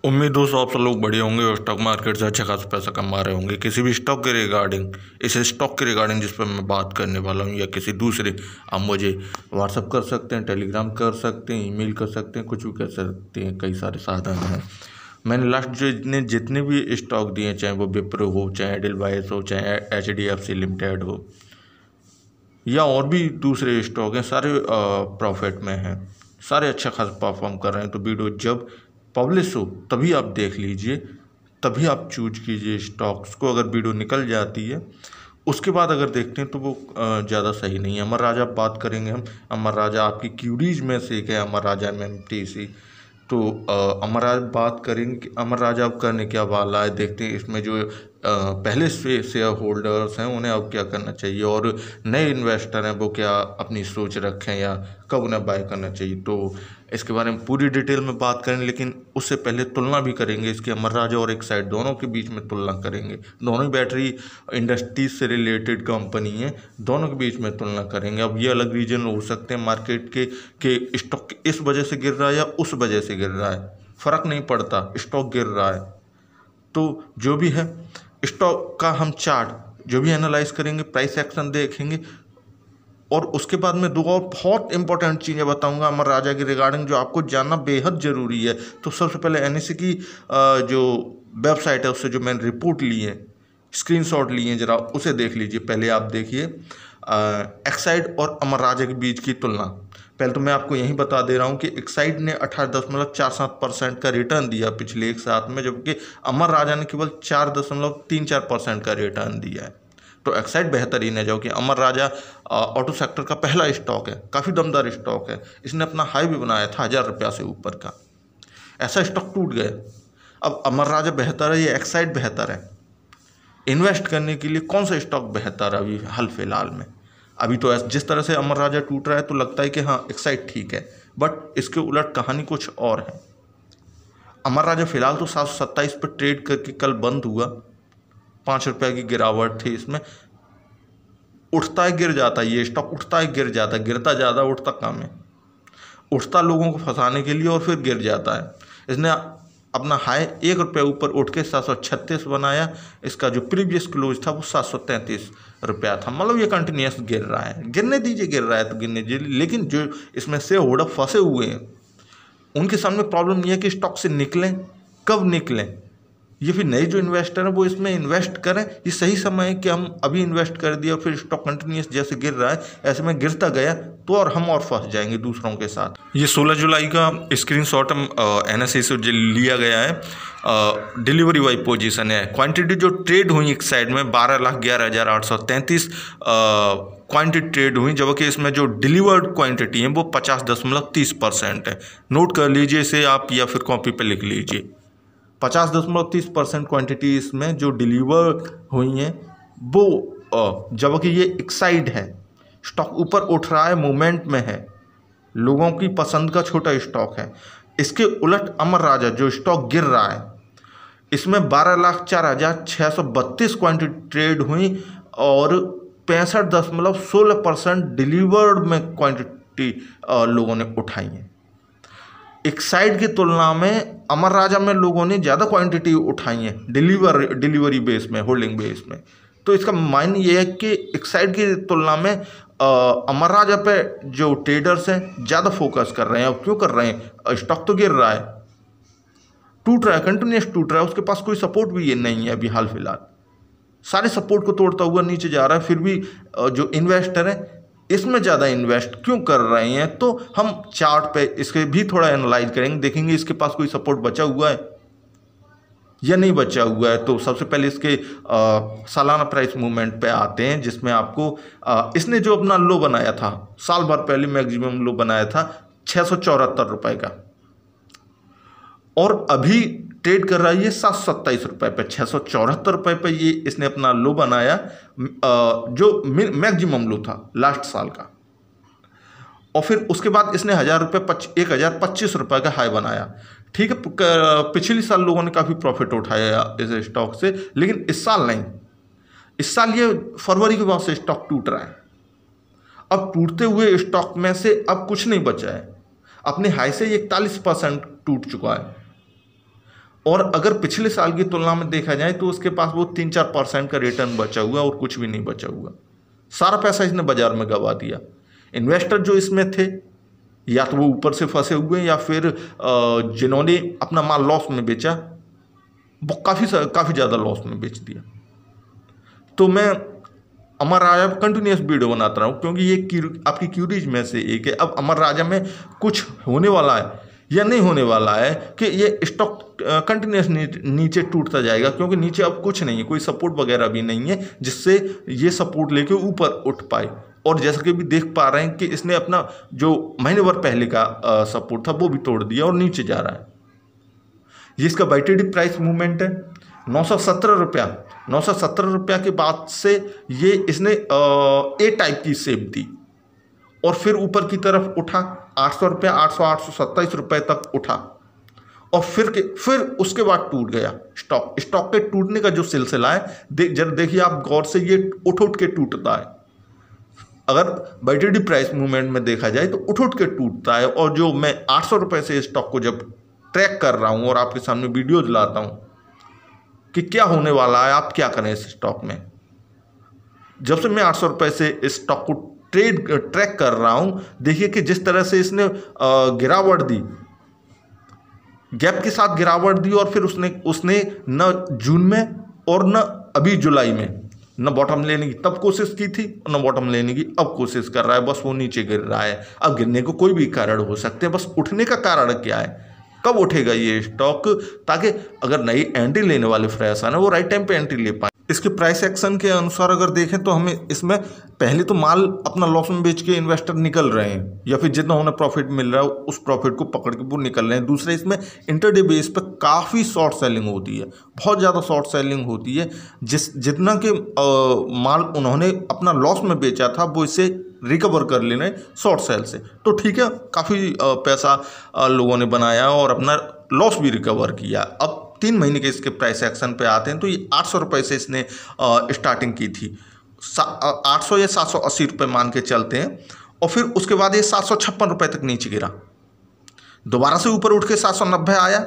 उम्मीद हो आप सब लोग बढ़िया होंगे और स्टॉक मार्केट से अच्छा खासा पैसा कमा रहे होंगे। किसी भी स्टॉक के रिगार्डिंग, इस स्टॉक के रिगार्डिंग जिस पर मैं बात करने वाला हूँ या किसी दूसरे, आप मुझे व्हाट्सअप कर सकते हैं, टेलीग्राम कर सकते हैं, ईमेल कर सकते हैं, कुछ भी कर सकते हैं। कई सारे साधन हैं। मैंने लास्ट जितने भी स्टॉक दिए, चाहे वो विप्रो हो, चाहे एडलवाइस हो, चाहे HDFC लिमिटेड हो या और भी दूसरे स्टॉक हैं, सारे प्रॉफिट में हैं, सारे अच्छा खासा परफॉर्म कर रहे हैं। तो वीडियो जब पब्लिश हो तभी आप देख लीजिए, तभी आप चूज कीजिए स्टॉक्स को। अगर वीडियो निकल जाती है उसके बाद अगर देखते हैं तो वो ज़्यादा सही नहीं है। अमर राजा बात करेंगे हम। अमर राजा आपकी क्यूरीज में से एक है, अमर राजा MMTC। तो अमर राजा बात करेंगे कि अमर राजा अब करने क्या वाला है। देखते हैं इसमें जो पहले से शेयर होल्डर्स हैं उन्हें अब क्या करना चाहिए और नए इन्वेस्टर हैं वो क्या अपनी सोच रखें या कब उन्हें बाय करना चाहिए। तो इसके बारे में पूरी डिटेल में बात करेंगे, लेकिन उससे पहले तुलना भी करेंगे इसके, अमर राजा और एक्साइड दोनों के बीच में तुलना करेंगे। दोनों ही बैटरी इंडस्ट्री से रिलेटेड कंपनी है, दोनों के बीच में तुलना करेंगे। अब ये अलग रीजन हो सकते हैं मार्केट के स्टॉक इस वजह से गिर रहा है या उस वजह से गिर रहा है, फ़र्क नहीं पड़ता, स्टॉक गिर रहा है। तो जो भी है स्टॉक का हम चार्ट जो भी एनालाइज करेंगे, प्राइस एक्शन देखेंगे और उसके बाद में दो और बहुत इंपॉर्टेंट चीज़ें बताऊंगा अमर राजा के रिगार्डिंग जो आपको जानना बेहद ज़रूरी है। तो सबसे पहले NSE की जो वेबसाइट है उससे जो मैंने रिपोर्ट ली है, स्क्रीनशॉट लिए हैं, ज़रा उसे देख लीजिए। पहले आप देखिए एक्साइड और अमर राजा के बीच की तुलना। पहले तो मैं आपको यही बता दे रहा हूँ कि एक्साइड ने 18.47% का रिटर्न दिया पिछले एक साथ में, जबकि अमर राजा ने केवल 4.34% का रिटर्न दिया है। तो एक्साइड बेहतरीन है, जो कि अमर राजा ऑटो सेक्टर का पहला स्टॉक है, काफ़ी दमदार स्टॉक है। इसने अपना हाई भी बनाया था 1000 रुपया से ऊपर का, ऐसा स्टॉक टूट गया। अब अमर राजा बेहतर है या एक्साइड बेहतर है? इन्वेस्ट करने के लिए कौन सा स्टॉक बेहतर है अभी हाल फिलहाल में? अभी तो जिस तरह से अमर राजा टूट रहा है तो लगता है कि हाँ एक्साइड ठीक है, बट इसके उलट कहानी कुछ और है। अमर राजा फिलहाल तो 727 पर ट्रेड करके कल बंद हुआ, 5 रुपये की गिरावट थी इसमें। उठता है गिर जाता है ये स्टॉक, उठता है गिर जाता है, गिरता ज़्यादा उठता कम है। उठता लोगों को फंसाने के लिए और फिर गिर जाता है। इसने अपना हाई 1 रुपये ऊपर उठ के 736 बनाया। इसका जो प्रीवियस क्लोज था वो 733 रुपया था। मतलब ये कंटिन्यूस गिर रहा है, गिरने दीजिए, गिर रहा है तो गिरने दीजिए। लेकिन जो इसमें से होल्डर फंसे हुए हैं उनके सामने प्रॉब्लम यह है कि स्टॉक से निकलें, कब निकलें। ये फिर नए जो इन्वेस्टर हैं वो इसमें इन्वेस्ट करें। ये सही समय है कि हम अभी इन्वेस्ट कर दिया और फिर स्टॉक कंटिन्यूस जैसे गिर रहा है ऐसे में गिरता गया तो और हम और फंस जाएंगे दूसरों के साथ। ये 16 जुलाई का स्क्रीनशॉट हम NSE से लिया गया है। डिलीवरी वाई पोजीशन है। क्वांटिटी जो ट्रेड हुई एक साइड में 12,11,833 क्वांटिटी ट्रेड हुई, जबकि इसमें जो डिलीवर्ड क्वांटिटी है वो 50.30% है। नोट कर लीजिए इसे आप या फिर कॉपी पे लिख लीजिए। 50.30% क्वांटिटी इसमें जो डिलीवर हुई हैं वो, जबकि ये एक्साइड है, स्टॉक ऊपर उठ रहा है, मूवमेंट में है, लोगों की पसंद का छोटा स्टॉक है। इसके उलट अमर राजा जो स्टॉक गिर रहा है इसमें 12,04,632 क्वांटिटी ट्रेड हुई और 65.16% डिलीवर्ड में क्वांटिटी लोगों ने उठाई है। एक्साइड की तुलना में अमर राजा में लोगों ने ज़्यादा क्वांटिटी उठाई है डिलीवरी बेस में, होल्डिंग बेस में। तो इसका मायने ये है कि एक्साइड की तुलना में अमर राजा पे जो ट्रेडर्स हैं ज़्यादा फोकस कर रहे हैं। अब क्यों कर रहे हैं? स्टॉक तो गिर रहा है, टूट रहा है, कंटिन्यूस टूट रहा है, उसके पास कोई सपोर्ट भी ये नहीं है अभी हाल फिलहाल, सारे सपोर्ट को तोड़ता हुआ नीचे जा रहा है। फिर भी जो इन्वेस्टर हैं इसमें ज़्यादा इन्वेस्ट क्यों कर रहे हैं? तो हम चार्ट पे इसके भी थोड़ा एनालाइज करेंगे, देखेंगे इसके पास कोई सपोर्ट बचा हुआ है या नहीं बचा हुआ है। तो सबसे पहले इसके सालाना प्राइस मूवमेंट पे आते हैं, जिसमें आपको इसने जो अपना लो बनाया था साल भर पहले, मैक्सिमम लो बनाया था 674 रुपये का और अभी ट्रेड कर रहा है ये 727 रुपये पे। 674 रुपये पे ये इसने अपना लो बनाया, जो मैक्सिमम लो था लास्ट साल का। और फिर उसके बाद इसने 1025 रुपये का हाई बनाया। ठीक है, पिछले साल लोगों ने काफ़ी प्रॉफिट उठाया इस स्टॉक से, लेकिन इस साल नहीं। इस साल ये फरवरी के बाद से स्टॉक टूट रहा है। अब टूटते हुए स्टॉक में से अब कुछ नहीं बचा है, अपने हाई से 41% टूट चुका है। और अगर पिछले साल की तुलना में देखा जाए तो उसके पास वो 3-4% का रिटर्न बचा हुआ और कुछ भी नहीं बचा हुआ। सारा पैसा इसने बाजार में गवा दिया। इन्वेस्टर जो इसमें थे या तो वो ऊपर से फंसे हुए या फिर जिन्होंने अपना माल लॉस में बेचा वो काफ़ी ज़्यादा लॉस में बेच दिया। तो मैं अमर राजा कंटिन्यूस वीडियो बनाता रहा हूँ क्योंकि ये आपकी क्यूरीज में से एक है। अब अमर राजा में कुछ होने वाला है या नहीं होने वाला है कि ये स्टॉक कंटिन्यूस नीचे टूटता जाएगा, क्योंकि नीचे अब कुछ नहीं है, कोई सपोर्ट वगैरह भी नहीं है जिससे ये सपोर्ट लेके ऊपर उठ पाए। और जैसा कि भी देख पा रहे हैं कि इसने अपना जो महीने भर पहले का सपोर्ट था वो भी तोड़ दिया और नीचे जा रहा है। ये इसका वाईटीडी प्राइस मूवमेंट है 917 रुपया। 917 रुपया के बाद से ये इसने ए टाइप की शेप दी और फिर ऊपर की तरफ उठा 800 रुपया, 827 रुपये तक उठा और फिर उसके बाद टूट गया। स्टॉक के टूटने का जो सिलसिला है देखिए आप गौर से, ये उठ के टूटता है। अगर वाईटीडी प्राइस मूवमेंट में देखा जाए तो उठ के टूटता है। और जो मैं 800 रुपये से स्टॉक को जब ट्रैक कर रहा हूँ और आपके सामने वीडियोज लाता हूँ कि क्या होने वाला है, आप क्या करें इस स्टॉक में। जब से मैं 800 रुपये से इस स्टॉक को ट्रैक कर रहा हूँ, देखिए कि जिस तरह से इसने गिरावट दी, गैप के साथ गिरावट दी और फिर उसने न जून में और न अभी जुलाई में न बॉटम लेने की तब कोशिश की थी न बॉटम लेने की अब कोशिश कर रहा है। बस वो नीचे गिर रहा है। अब गिरने को कोई भी कारण हो सकते हैं, बस उठने का कारण क्या है, कब उठेगा ये स्टॉक, ताकि अगर नई एंट्री लेने वाले फ्रेश है ना वो राइट टाइम पे एंट्री ले पाए। इसके प्राइस एक्शन के अनुसार अगर देखें तो हमें इसमें पहले तो माल अपना लॉस में बेच के इन्वेस्टर निकल रहे हैं या फिर जितना उन्हें प्रॉफिट मिल रहा है उस प्रॉफिट को पकड़ के वो निकल रहे हैं। दूसरा, इसमें इंटरडे बेस पे काफ़ी शॉर्ट सेलिंग होती है, बहुत ज़्यादा शॉर्ट सेलिंग होती है। जितना कि माल उन्होंने अपना लॉस में बेचा था वो इसे रिकवर कर लेना है शॉर्ट सेल से। तो ठीक है, काफ़ी पैसा लोगों ने बनाया और अपना लॉस भी रिकवर किया। अब 3 महीने के इसके प्राइस एक्शन पे आते हैं तो ये 800 रुपये से इसने स्टार्टिंग की थी। 800 या 780 रुपये मान के चलते हैं और फिर उसके बाद ये 756 रुपये तक नीचे गिरा, दोबारा से ऊपर उठ के 790 आया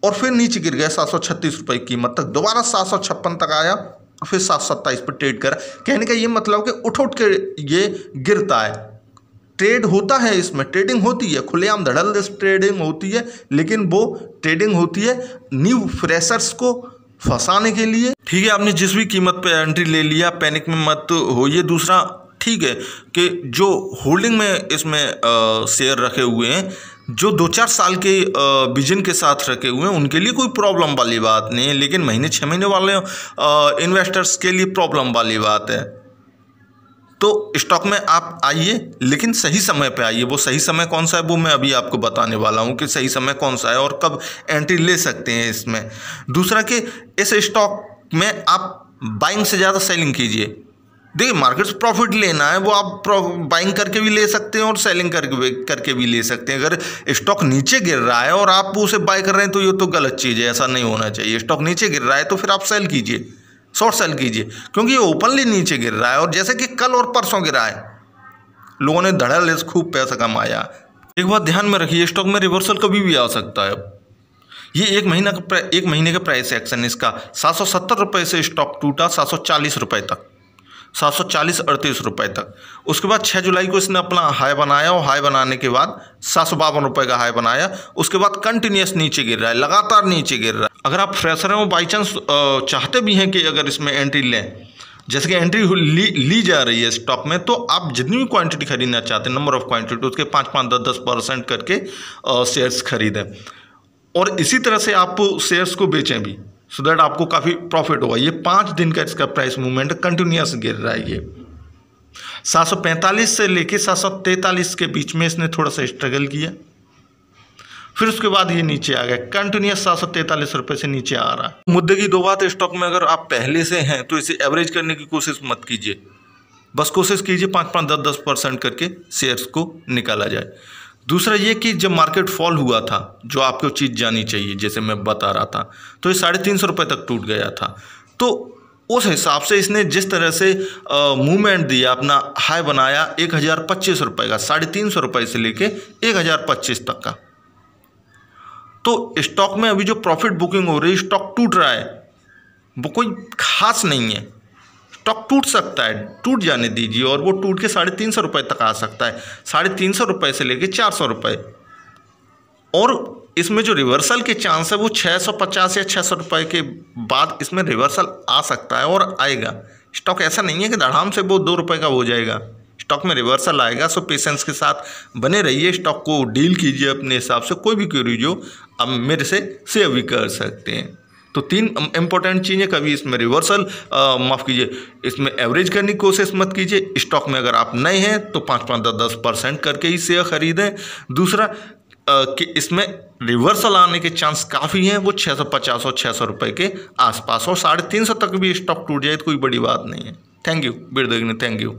और फिर नीचे गिर गया 736 रुपये की कीमत तक, दोबारा 756 तक आया और फिर 727 पर ट्रेड करा। कहने का ये मतलब कि उठ के ये गिरता है। ट्रेड होता है, इसमें ट्रेडिंग होती है, खुलेआम धड़ल्लेस ट्रेडिंग होती है, लेकिन वो ट्रेडिंग होती है न्यू फ्रेशर्स को फंसाने के लिए। ठीक है, आपने जिस भी कीमत पे एंट्री ले लिया, पैनिक में मत होइए। दूसरा, ठीक है कि जो होल्डिंग में इसमें शेयर रखे हुए हैं, जो 2-4 साल के विजन के साथ रखे हुए हैं, उनके लिए कोई प्रॉब्लम वाली बात नहीं है, लेकिन महीने 6 महीने वाले इन्वेस्टर्स के लिए प्रॉब्लम वाली बात है। तो स्टॉक में आप आइए, लेकिन सही समय पे आइए। वो सही समय कौन सा है वो मैं अभी आपको बताने वाला हूँ कि सही समय कौन सा है और कब एंट्री ले सकते हैं इसमें। दूसरा कि इस स्टॉक में आप बाइंग से ज़्यादा सेलिंग कीजिए। देखिए, मार्केट से प्रॉफिट लेना है वो आप बाइंग करके भी ले सकते हैं और सेलिंग करके भी ले सकते हैं। अगर स्टॉक नीचे गिर रहा है और आप उसे बाय कर रहे हैं तो ये तो गलत चीज़ है, ऐसा नहीं होना चाहिए। स्टॉक नीचे गिर रहा है तो फिर आप सेल कीजिए, शॉर्ट सेल कीजिए, क्योंकि ये ओपनली नीचे गिर रहा है और जैसे कि कल और परसों गिरा है, लोगों ने धड़ल्ले से खूब पैसा कमाया। एक बात ध्यान में रखिए, स्टॉक में रिवर्सल कभी भी आ सकता है। ये एक महीने का प्राइस एक्शन इसका 770 रुपये से स्टॉक टूटा 740 रुपये तक, 740-38 रुपये तक। उसके बाद 6 जुलाई को इसने अपना हाई बनाया और हाई बनाने के बाद 752 रुपये का हाई बनाया। उसके बाद कंटिन्यूस नीचे गिर रहा है, लगातार नीचे गिर रहा है। अगर आप फ्रेशर हैं और बाई चांस चाहते भी हैं कि अगर इसमें एंट्री लें, जैसे कि एंट्री ली जा रही है स्टॉक में, तो आप जितनी भी क्वांटिटी खरीदना चाहते हैं, नंबर ऑफ क्वांटिटी, उसके 5-5, 10-10% करके शेयर्स खरीदें और इसी तरह से आप शेयर्स को बेचें भी, सो दैट आपको काफ़ी प्रॉफिट होगा। ये 5 दिन का इसका प्राइस मूवमेंट कंटिन्यूस गिर रहा है। ये 745 से लेके 743 के बीच में इसने थोड़ा सा स्ट्रगल किया, फिर उसके बाद ये नीचे आ गया, कंटिन्यूस 743 रुपये से नीचे आ रहा है। मुद्दे की 2 बात, स्टॉक में अगर आप पहले से हैं तो इसे एवरेज करने की कोशिश मत कीजिए, बस कोशिश कीजिए 5-5, 10-10% करके शेयर्स को निकाला जाए। दूसरा ये कि जब मार्केट फॉल हुआ था, जो आपको चीज़ जानी चाहिए, जैसे मैं बता रहा था, तो ये 350 रुपये तक टूट गया था। तो उस हिसाब से इसने जिस तरह से मूवमेंट दिया, अपना हाई बनाया 1025 रुपये का, 350 रुपये से लेके 1025 तक का, तो स्टॉक में अभी जो प्रॉफिट बुकिंग हो रही है, स्टॉक टूट रहा है, वो कोई खास नहीं है। स्टॉक टूट सकता है, टूट जाने दीजिए, और वो टूट के 350 रुपये तक आ सकता है, 350 रुपये से लेके 400 रुपये। और इसमें जो रिवर्सल के चांस है वो 650 या 600 रुपये के बाद इसमें रिवर्सल आ सकता है और आएगा। स्टॉक ऐसा नहीं है कि धड़ाम से वो 2 रुपये का हो जाएगा, स्टॉक में रिवर्सल आएगा। सो पेशेंस के साथ बने रहिए, स्टॉक को डील कीजिए अपने हिसाब से। कोई भी क्वेरी जो अब मेरे से शेयर भी कर सकते हैं। तो 3 इंपॉर्टेंट चीज़ें, कभी इसमें रिवर्सल माफ़ कीजिए, इसमें एवरेज करने की कोशिश मत कीजिए। स्टॉक में अगर आप नए हैं तो 5-10% करके ही शेयर खरीदें। दूसरा कि इसमें रिवर्सल आने के चांस काफ़ी हैं, वो 650 और 600 रुपये के आसपास, और 350 तक भी स्टॉक टूट जाए तो कोई बड़ी बात नहीं है। थैंक यू वीडियो देखने, थैंक यू।